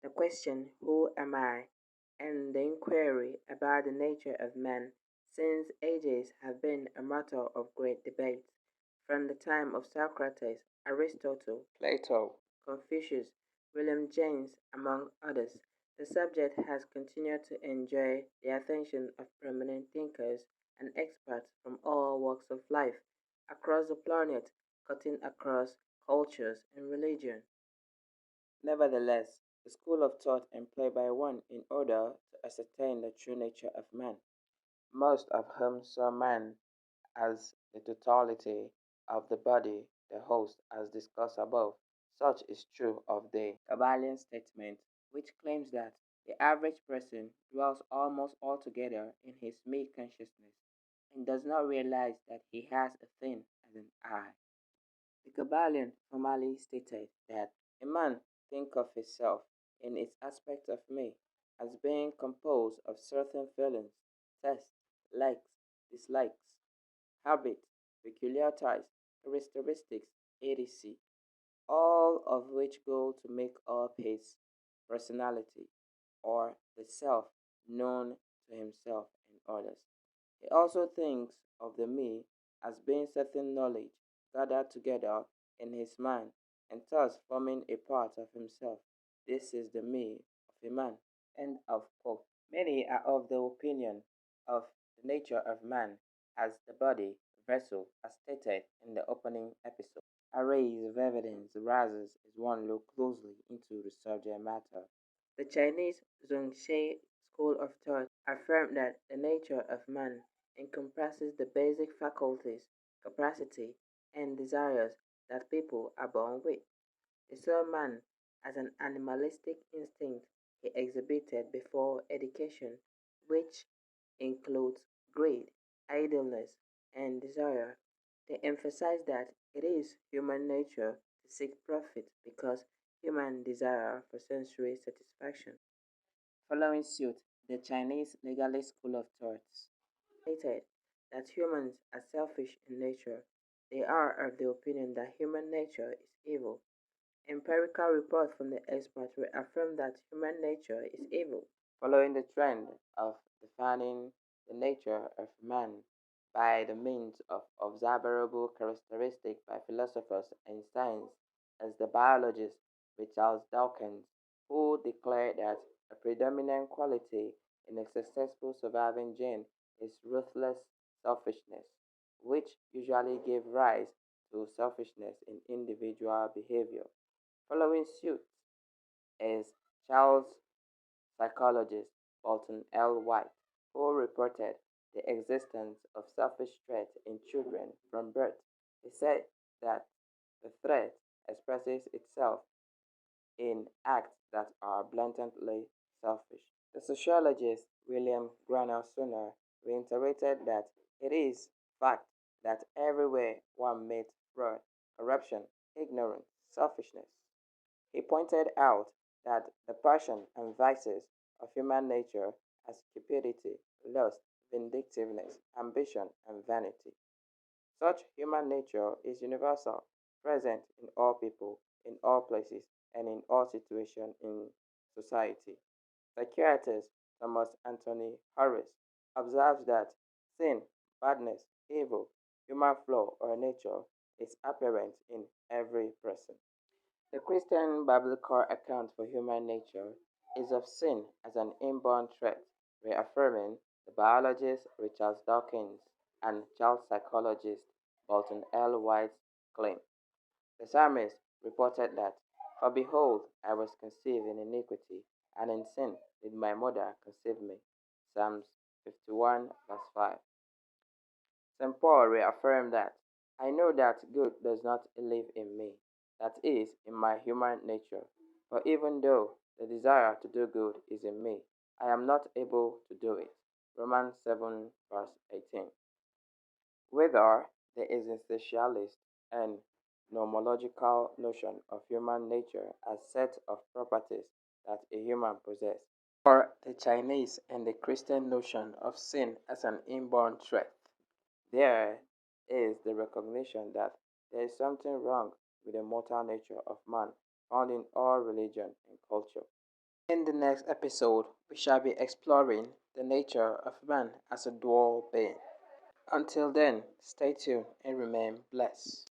the question, who am I, and the inquiry about the nature of man since ages have been a matter of great debate. From the time of Socrates, Aristotle, Plato, Confucius, William James, among others, the subject has continued to enjoy the attention of prominent thinkers and experts from all walks of life across the planet, cutting across cultures and religion. Nevertheless, the school of thought employed by one in order to ascertain the true nature of man, most of whom saw man as the totality of the body, the host, as discussed above. Such is true of the Kabbalion statement, which claims that the average person dwells almost altogether in his me consciousness and does not realize that he has a thing as an I. The Kabbalion formally stated that a man thinks of himself in its aspect of me as being composed of certain feelings, tastes, likes, dislikes, habits, peculiarities, characteristics, etc., all of which go to make up his personality or the self known to himself and others. He also thinks of the me as being certain knowledge gathered together in his mind and thus forming a part of himself. This is the me of a man. End of quote. Many are of the opinion of the nature of man as the body, vessel, as stated in the opening episode. Arrays of evidence arises as one look closely into the subject matter. The Chinese Zhongxie school of thought affirmed that the nature of man encompasses the basic faculties, capacity, and desires that people are born with. They saw man as an animalistic instinct he exhibited before education, which includes greed, idleness, and desire. They emphasize that it is human nature to seek profit because human desire for sensory satisfaction. Following suit, the Chinese legalist school of thought stated that humans are selfish in nature. They are of the opinion that human nature is evil. Empirical reports from the experts reaffirm that human nature is evil. Following the trend of defining the nature of man by the means of observable characteristics by philosophers and science as the biologist Richard Dawkins, who declared that a predominant quality in a successful surviving gene is ruthless selfishness, which usually gave rise to selfishness in individual behavior. Following suit is Charles psychologist Bolton L. White, who reported the existence of selfish traits in children from birth. He said that the threat expresses itself in acts that are blatantly selfish. The sociologist William Granell Sooner reiterated that it is fact that everywhere one meets fraud, corruption, ignorance, selfishness. He pointed out that the passion and vices of human nature are cupidity, lust, vindictiveness, ambition, and vanity. Such human nature is universal, present in all people, in all places, and in all situations in society. Psychiatrist Thomas Anthony Harris observes that sin, badness, evil, human flaw, or nature is apparent in every person. The Christian biblical account for human nature is of sin as an inborn trait, reaffirming the biologist Richard Dawkins and child psychologist Bolton L. White's claim. The psalmist reported that, "For behold, I was conceived in iniquity, and in sin did my mother conceive me." Psalms 51, verse 5. St. Paul reaffirmed that, "I know that good does not live in me, that is, in my human nature. For even though the desire to do good is in me, I am not able to do it." Romans 7, verse 18. Whether there is a essentialist and nomological notion of human nature as set of properties that a human possesses, or the Chinese and the Christian notion of sin as an inborn trait, there is the recognition that there is something wrong with the mortal nature of man found in all religion and culture. In the next episode, we shall be exploring the nature of man as a dual being. Until then, stay tuned and remain blessed.